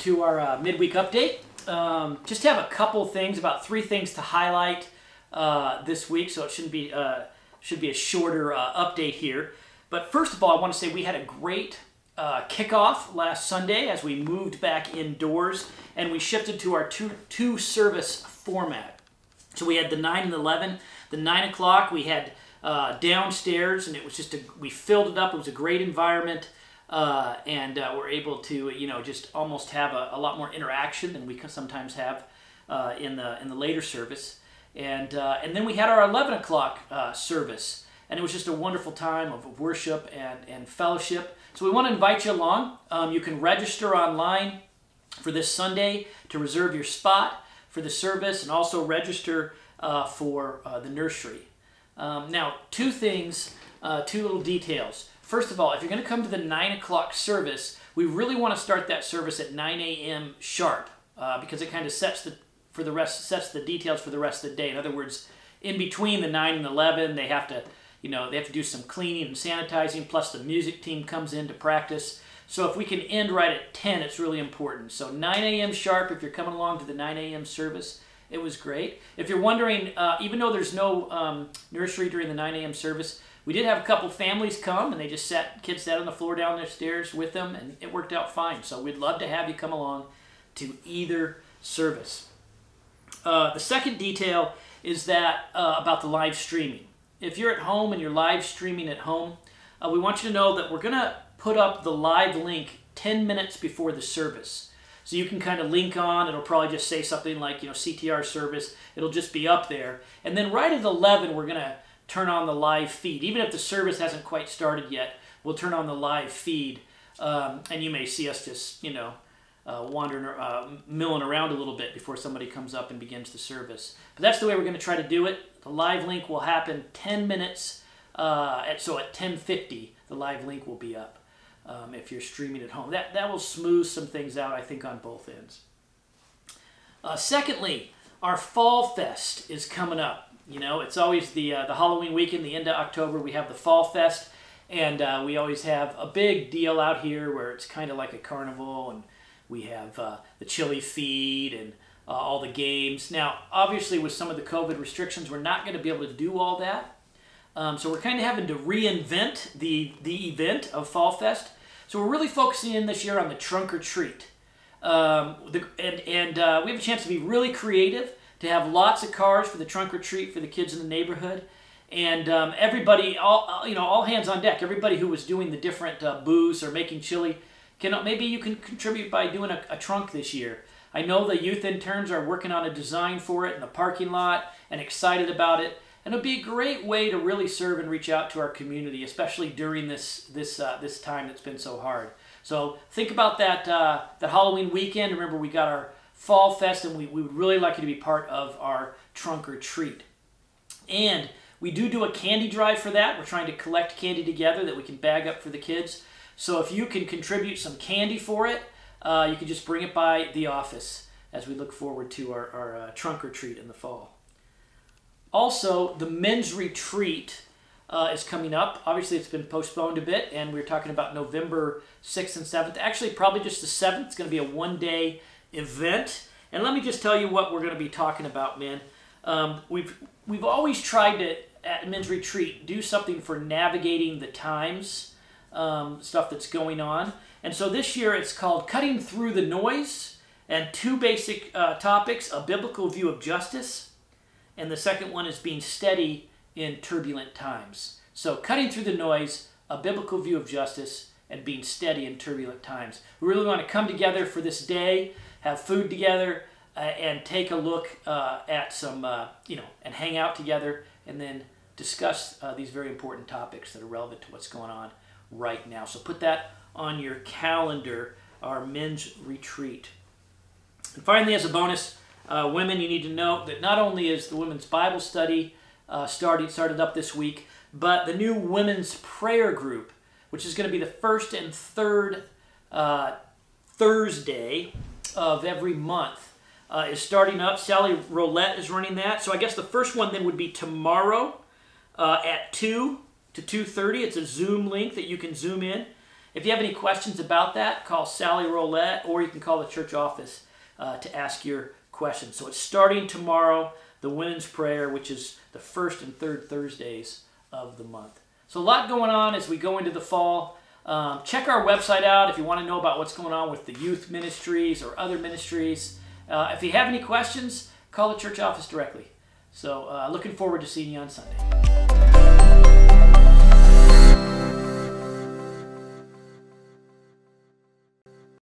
to our midweek update. Just have a couple things, about 3 things to highlight this week, so it should be a shorter update here. But first of all, I want to say we had a great kickoff last Sunday as we moved back indoors, and we shifted to our two service format. So we had the 9 and 11. The 9 o'clock we had downstairs, and it was just we filled it up. It was a great environment. And we're able to, just almost have a lot more interaction than we can sometimes have in the later service. And then we had our 11 o'clock service, and it was just a wonderful time of worship and fellowship. So we want to invite you along. You can register online for this Sunday to reserve your spot for the service, and also register for the nursery. Now, 2 things, 2 little details. First of all, if you're going to come to the 9 o'clock service, we really want to start that service at 9 a.m. sharp because it kind of sets the details for the rest of the day. In other words, in between the 9 and 11, they have to do some cleaning and sanitizing. Plus, the music team comes in to practice. So if we can end right at 10, it's really important. So 9 a.m. sharp. If you're coming along to the 9 a.m. service, it was great. If you're wondering, even though there's no nursery during the 9 a.m. service, we did have a couple families come, and they just kids sat on the floor down their stairs with them, and it worked out fine. So we'd love to have you come along to either service. The second detail is that about the live streaming. If you're at home and you're live streaming at home, we want you to know that we're going to put up the live link 10 minutes before the service. So you can kind of link on. It'll probably just say something like, CTR service. It'll just be up there. And then right at 11, we're going to turn on the live feed. Even if the service hasn't quite started yet, we'll turn on the live feed, and you may see us just, wandering, milling around a little bit before somebody comes up and begins the service. But that's the way we're going to try to do it. The live link will happen 10 minutes, so at 10:50, the live link will be up if you're streaming at home. That will smooth some things out, I think, on both ends. Secondly, our Fall Fest is coming up. It's always the Halloween weekend, the end of October, we have the Fall Fest, and we always have a big deal out here where it's kind of like a carnival, and we have the chili feed and all the games. Now, obviously, with some of the COVID restrictions, we're not going to be able to do all that, so we're kind of having to reinvent the event of Fall Fest. So we're really focusing in this year on the trunk or treat, and we have a chance to be really creative, to have lots of cars for the trunk or treat for the kids in the neighborhood, and everybody, all hands on deck. Everybody who was doing the different booths or making chili, maybe you can contribute by doing a trunk this year. I know the youth interns are working on a design for it in the parking lot and excited about it, and it'll be a great way to really serve and reach out to our community, especially during this time that's been so hard. So think about that Halloween weekend. Remember, we got our Fall Fest, and we would really like you to be part of our trunk or treat. And we do a candy drive for that. We're trying to collect candy together that we can bag up for the kids. So if you can contribute some candy for it, you can just bring it by the office as we look forward to our trunk or treat in the fall. Also, the men's retreat is coming up. Obviously, it's been postponed a bit, and we're talking about November 6th and 7th. Actually, probably just the 7th. It's going to be a one-day event. And let me just tell you what we're going to be talking about, man. We've always tried to, at Men's Retreat, do something for navigating the times, stuff that's going on. And so this year it's called Cutting Through the Noise, and 2 basic topics: a biblical view of justice, and the second one is being steady in turbulent times. So Cutting Through the Noise, a biblical view of justice, and being steady in turbulent times. We really want to come together for this day, have food together, and take a look at some, and hang out together, and then discuss these very important topics that are relevant to what's going on right now. So put that on your calendar, our men's retreat. And finally, as a bonus, women, you need to know that not only is the women's Bible study started up this week, but the new women's prayer group, which is going to be the first and third Thursday of every month, is starting up. Sally Roulette is running that. So I guess the first one then would be tomorrow at 2 to 2:30. It's a Zoom link that you can zoom in. If you have any questions about that, call Sally Roulette, or you can call the church office to ask your questions. So it's starting tomorrow, the Women's Prayer, which is the first and third Thursdays of the month. So a lot going on as we go into the fall. Check our website out if you want to know about what's going on with the youth ministries or other ministries. If you have any questions, call the church office directly. So looking forward to seeing you on Sunday.